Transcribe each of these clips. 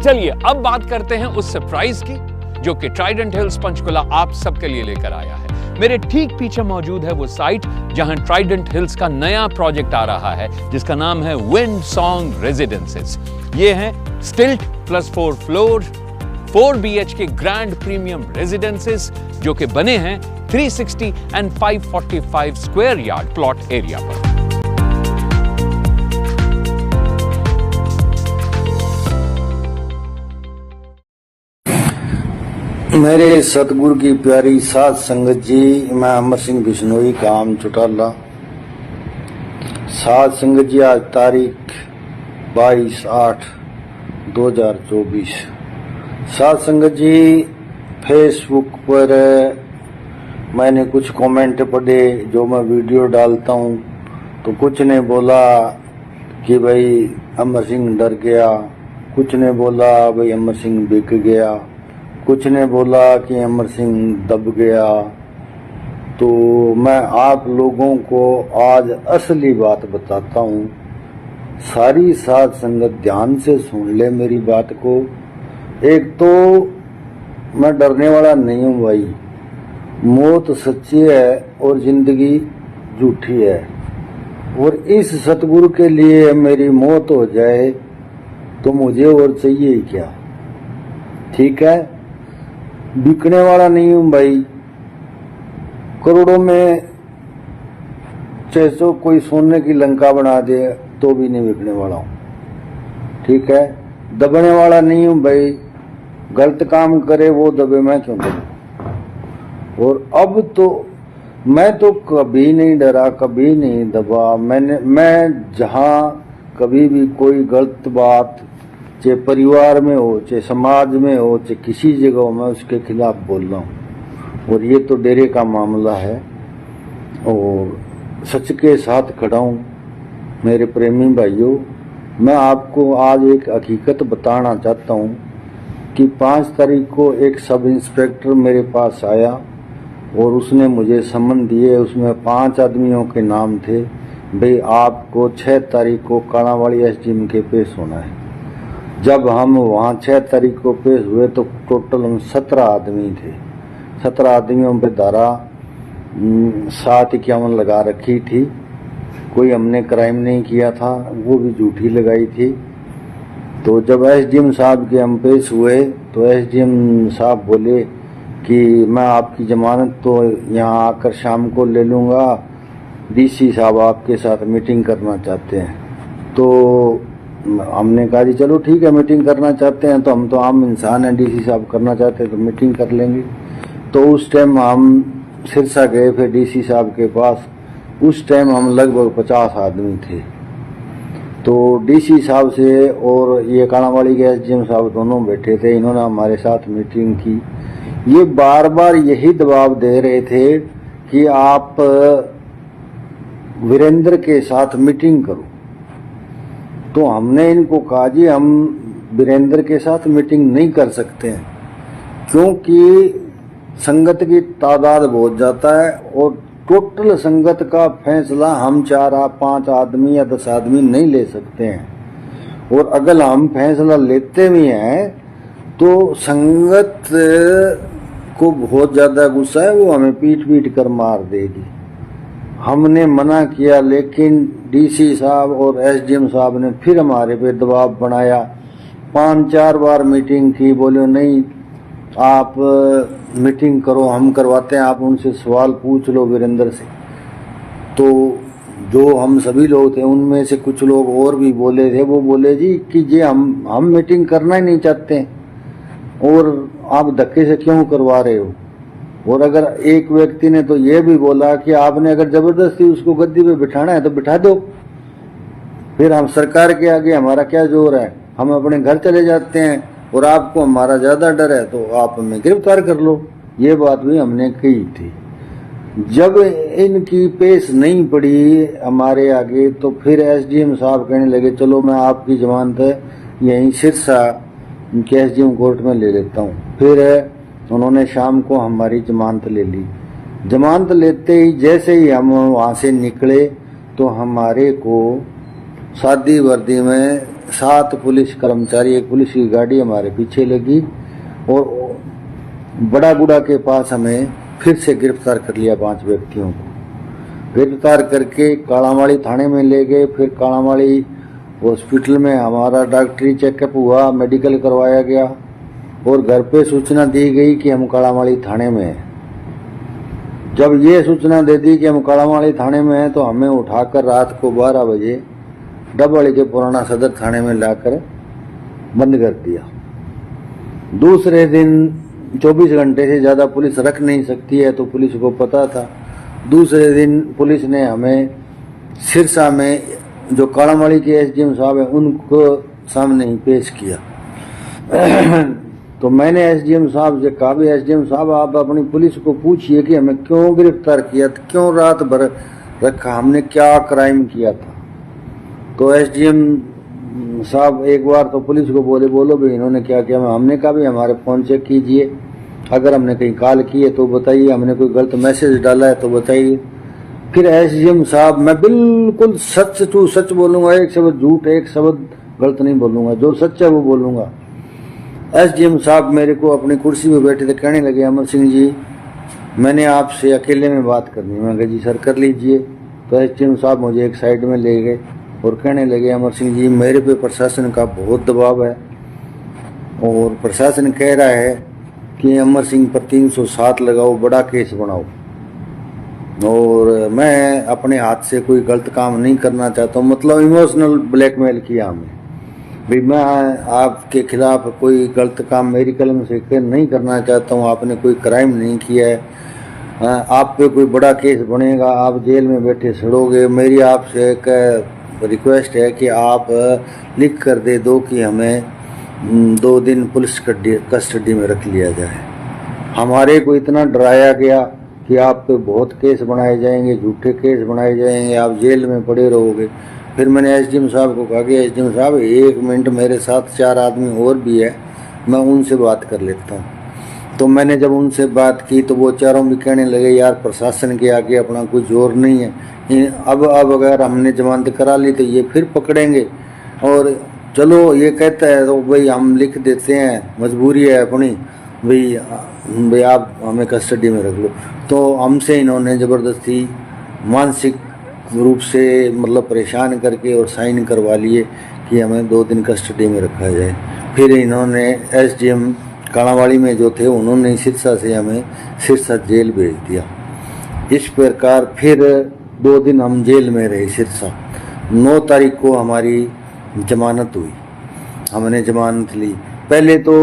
चलिए अब बात करते हैं उस सरप्राइज की जो कि ट्राइडेंट हिल्स पंचकुला आप सबके लिए लेकर आया है। मेरे ठीक पीछे मौजूद है वो साइट जहां ट्राइडेंट हिल्स का नया प्रोजेक्ट आ रहा है जिसका नाम है विंड सॉन्ग रेजिडेंसेस। ये है स्टिल्ट plus 4 floor 4 BHK grand premium residences जो कि बने हैं 360 and 545 square yard plot area पर। मेरे सतगुरु की प्यारी साध संगत जी, मैं अमर सिंह बिश्नोई काम चुटाला। साध संगत जी, आज तारीख 22/8/2024। साध संगत जी, फेसबुक पर मैंने कुछ कमेंट पढ़े जो मैं वीडियो डालता हूँ, तो कुछ ने बोला कि भाई अमर सिंह डर गया, कुछ ने बोला भाई अमर सिंह बिक गया, कुछ ने बोला कि अमर सिंह दब गया। तो मैं आप लोगों को आज असली बात बताता हूँ। सारी साध संगत ध्यान से सुन ले मेरी बात को। एक तो मैं डरने वाला नहीं हूँ भाई, मौत सच्ची है और जिंदगी झूठी है, और इस सतगुरु के लिए मेरी मौत हो जाए तो मुझे और चाहिए ही क्या। ठीक है, बिकने वाला नहीं हूं भाई। करोड़ों में 600 कोई सोने की लंका बना दे तो भी नहीं बिकने वाला हूं। ठीक है, दबने वाला नहीं हूं भाई। गलत काम करे वो दबे, मैं क्यों दबूं। और अब तो मैं तो कभी नहीं डरा, कभी नहीं दबा। मैं जहां कभी भी कोई गलत बात चाहे परिवार में हो, चाहे समाज में हो, चाहे किसी जगह हो, मैं उसके खिलाफ बोल रहा हूँ। और ये तो डेरे का मामला है और सच के साथ खड़ा हूँ। मेरे प्रेमी भाइयों, मैं आपको आज एक हकीकत बताना चाहता हूँ कि 5 तारीख को एक सब इंस्पेक्टर मेरे पास आया और उसने मुझे समन दिए। उसमें 5 आदमियों के नाम थे। भाई आपको 6 तारीख को काणावाड़ी SDM के पेश होना है। जब हम वहाँ 6 तारीख को पेश हुए तो टोटल हम 17 आदमी थे। 17 आदमियों पे धारा 751 लगा रखी थी। कोई हमने क्राइम नहीं किया था, वो भी झूठी लगाई थी। तो जब SDM साहब के हम पेश हुए तो SDM साहब बोले कि मैं आपकी जमानत तो यहाँ आकर शाम को ले लूँगा, DC साहब आपके साथ मीटिंग करना चाहते हैं। तो हमने कहा जी चलो ठीक है, मीटिंग करना चाहते हैं तो हम तो आम इंसान हैं, DC साहब करना चाहते हैं तो मीटिंग कर लेंगे। तो उस टाइम हम सिरसा गए फिर DC साहब के पास। उस टाइम हम लगभग 50 आदमी थे। तो DC साहब से और ये काणावाड़ी के SDM साहब दोनों बैठे थे। इन्होंने हमारे साथ मीटिंग की। ये बार बार यही दबाव दे रहे थे कि आप वीरेंद्र के साथ मीटिंग करो। तो हमने इनको कहा जी हम वीरेंद्र के साथ मीटिंग नहीं कर सकते हैं, क्योंकि संगत की तादाद बहुत जाता है और टोटल संगत का फैसला हम 4-5 आदमी या 10 आदमी नहीं ले सकते हैं। और अगर हम फैसला लेते भी हैं तो संगत को बहुत ज्यादा गुस्सा है, वो हमें पीट कर मार देगी। हमने मना किया, लेकिन DC साहब और SDM साहब ने फिर हमारे पे दबाव बनाया। 5-4 बार मीटिंग की, बोले नहीं आप मीटिंग करो, हम करवाते हैं, आप उनसे सवाल पूछ लो वीरेंद्र से। तो जो हम सभी लोग थे उनमें से कुछ लोग और भी बोले थे। वो बोले जी कि ये हम मीटिंग करना ही नहीं चाहते और आप धक्के से क्यों करवा रहे हो। और अगर एक व्यक्ति ने तो ये भी बोला कि आपने अगर जबरदस्ती उसको गद्दी पे बिठाना है तो बिठा दो, फिर हम सरकार के आगे हमारा क्या जोर है, हम अपने घर चले जाते हैं और आपको हमारा ज्यादा डर है तो आप हमें गिरफ्तार कर लो। ये बात भी हमने कही थी। जब इनकी पेश नहीं पड़ी हमारे आगे तो फिर SDM साहब कहने लगे चलो मैं आपकी जमानत यहीं सिरसा के SDM कोर्ट में ले लेता हूँ। फिर उन्होंने शाम को हमारी जमानत ले ली। जमानत लेते ही जैसे ही हम वहाँ से निकले तो हमारे को सादी वर्दी में 7 पुलिस कर्मचारी, एक पुलिस की गाड़ी हमारे पीछे लगी और बड़ागुड़ा के पास हमें फिर से गिरफ्तार कर लिया। 5 व्यक्तियों को गिरफ्तार करके कालामाड़ी थाने में ले गए। फिर कालामाड़ी हॉस्पिटल में हमारा डॉक्टरी चेकअप हुआ, मेडिकल करवाया गया और घर पे सूचना दी गई कि हम कालामाड़ी थाने में हैं। जब ये सूचना दे दी कि हम कालामाड़ी थाने में हैं तो हमें उठाकर रात को 12 बजे डबवाली के पुराना सदर थाने में लाकर बंद कर दिया। दूसरे दिन 24 घंटे से ज़्यादा पुलिस रख नहीं सकती है, तो पुलिस को पता था। दूसरे दिन पुलिस ने हमें सिरसा में जो कालामाड़ी के एसडीएम साहब हैं उनको सामने ही पेश किया। तो मैंने एसडीएम साहब से कहा, भी एसडीएम साहब आप अपनी पुलिस को पूछिए कि हमें क्यों गिरफ्तार किया था, क्यों रात भर रखा, हमने क्या क्राइम किया था। तो एसडीएम साहब एक बार तो पुलिस को बोले, बोलो भी इन्होंने क्या किया। हमने कहा भी हमारे फ़ोन चेक कीजिए, अगर हमने कहीं कॉल की है तो बताइए, हमने कोई गलत मैसेज डाला है तो बताइए। फिर एसडीएम साहब, मैं बिल्कुल सच टू सच बोलूँगा, एक शब्द झूठ एक शब्द गलत नहीं बोलूँगा, जो सच है वो बोलूँगा। एसडीएम साहब मेरे को अपनी कुर्सी पे बैठे थे, कहने लगे, अमर सिंह जी मैंने आपसे अकेले में बात करनी है। मैं कहा जी सर कर लीजिए। तो एसडीएम साहब मुझे एक साइड में ले गए और कहने लगे, अमर सिंह जी मेरे पे प्रशासन का बहुत दबाव है और प्रशासन कह रहा है कि अमर सिंह पर 307 लगाओ, बड़ा केस बनाओ, और मैं अपने हाथ से कोई गलत काम नहीं करना चाहता हूँ। मतलब इमोशनल ब्लैकमेल किया हमें भी, मैं आपके खिलाफ कोई गलत काम मेरी कलम से नहीं करना चाहता हूँ, आपने कोई क्राइम नहीं किया है, आप पे कोई बड़ा केस बनेगा, आप जेल में बैठे सड़ोगे। मेरी आपसे एक रिक्वेस्ट है कि आप लिख कर दे दो कि हमें 2 दिन पुलिस कस्टडी में रख लिया जाए। हमारे को इतना डराया गया कि आप पे बहुत केस बनाए जाएंगे, झूठे केस बनाए जाएंगे, आप जेल में पड़े रहोगे। फिर मैंने एसडीएम साहब को कहा कि एसडीएम साहब 1 मिनट, मेरे साथ 4 आदमी और भी है, मैं उनसे बात कर लेता हूँ। तो मैंने जब उनसे बात की तो वो चारों भी कहने लगे, यार प्रशासन के आगे अपना कोई जोर नहीं है, अब अगर हमने जमानत करा ली तो ये फिर पकड़ेंगे, और चलो ये कहता है तो भाई हम लिख देते हैं, मजबूरी है अपनी, भाई आप हमें कस्टडी में रख लो। तो हमसे इन्होंने ज़बरदस्ती मानसिक रूप से मतलब परेशान करके और साइन करवा लिए कि हमें 2 दिन कस्टडी में रखा जाए। फिर इन्होंने एसडीएम कालावाड़ी में जो थे उन्होंने सिरसा से हमें सिरसा जेल भेज दिया। इस प्रकार फिर 2 दिन हम जेल में रहे सिरसा। 9 तारीख को हमारी जमानत हुई, हमने जमानत ली। पहले तो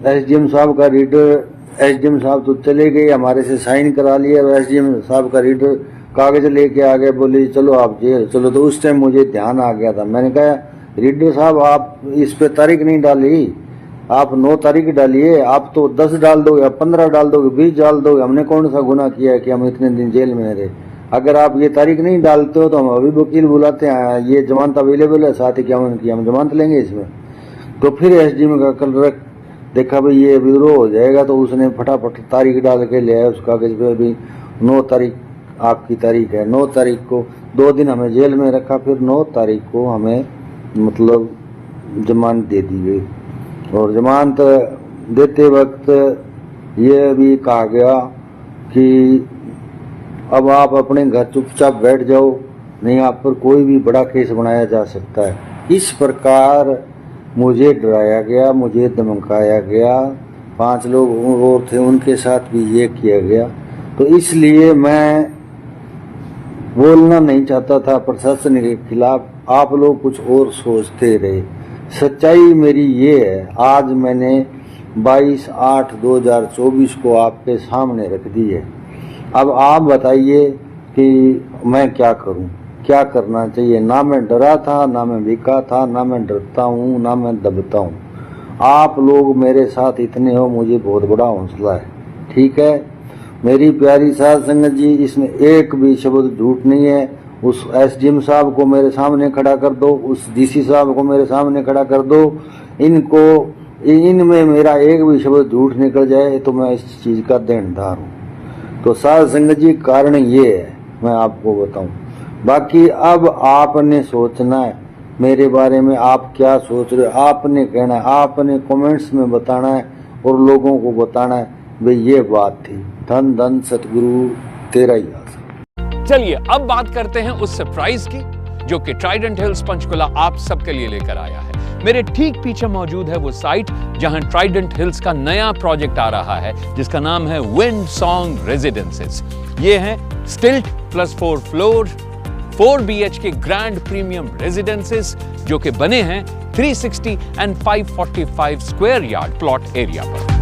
एसडीएम साहब का रीडर, एसडीएम साहब तो चले गए, हमारे से साइन करा लिया, और एसडीएम साहब का रीडर कागज लेके आ गए, बोले चलो आप जेल चलो। तो उस टाइम मुझे ध्यान आ गया था, मैंने कहा रीडर साहब आप इस पे तारीख नहीं डाली, आप 9 तारीख डालिए, आप तो 10 डाल दोगे, आप 15 डाल दोगे, 20 डाल दोगे, हमने कौन सा गुनाह किया है कि हम इतने दिन जेल में रहे। अगर आप ये तारीख नहीं डालते हो तो हम अभी वकील बुलाते हैं, ये जमानत अवेलेबल है, साथ ही क्या हम जमानत लेंगे इसमें। तो फिर एसडीएम का कल देखा भाई ये विद्रोह हो जाएगा, तो उसने फटाफट तारीख डाल के ले आया उस कागज पे भी 9 तारीख आपकी तारीख है। 9 तारीख को 2 दिन हमें जेल में रखा, फिर 9 तारीख को हमें मतलब जमानत दे दी गई। और जमानत देते वक्त ये भी कहा गया कि अब आप अपने घर चुपचाप बैठ जाओ, नहीं आप पर कोई भी बड़ा केस बनाया जा सकता है। इस प्रकार मुझे डराया गया, मुझे धमकाया गया। 5 लोग और थे, उनके साथ भी ये किया गया। तो इसलिए मैं बोलना नहीं चाहता था प्रशासन के खिलाफ, आप लोग कुछ और सोचते रहे। सच्चाई मेरी ये है, आज मैंने 22/8/2024 को आपके सामने रख दी है। अब आप बताइए कि मैं क्या करूं, क्या करना चाहिए। ना मैं डरा था, ना मैं बिका था, ना मैं डरता हूं, ना मैं दबता हूं। आप लोग मेरे साथ इतने हो, मुझे बहुत बड़ा हौसला है। ठीक है मेरी प्यारी साध संगत जी, इसमें एक भी शब्द झूठ नहीं है। उस एसडीएम साहब को मेरे सामने खड़ा कर दो, उस डीसी साहब को मेरे सामने खड़ा कर दो, इनमें मेरा एक भी शब्द झूठ निकल जाए तो मैं इस चीज का देनदार हूँ। तो साध संगत जी कारण ये है, मैं आपको बताऊं। बाकी अब आपने सोचना है मेरे बारे में आप क्या सोच रहे हो, आपने कहना है, आपने कमेंट्स में बताना है और लोगों को बताना है भाई ये बात थी। धन धन सतगुरु तेरा ही आसरा। चलिए अब बात करते हैं उस सरप्राइज की जो कि ट्राइडेंट हिल्स पंचकुला आप सबके लिए लेकर आया है। मेरे ठीक पीछे मौजूद है वो साइट जहां ट्राइडेंट हिल्स का नया प्रोजेक्ट आ रहा है जिसका नाम है विंड सॉन्ग रेजिडेंसेस। ये है स्टिल्ट plus 4 floor 4 BHK grand premium residences जो कि बने हैं 360 and 545 square yard plot area पर।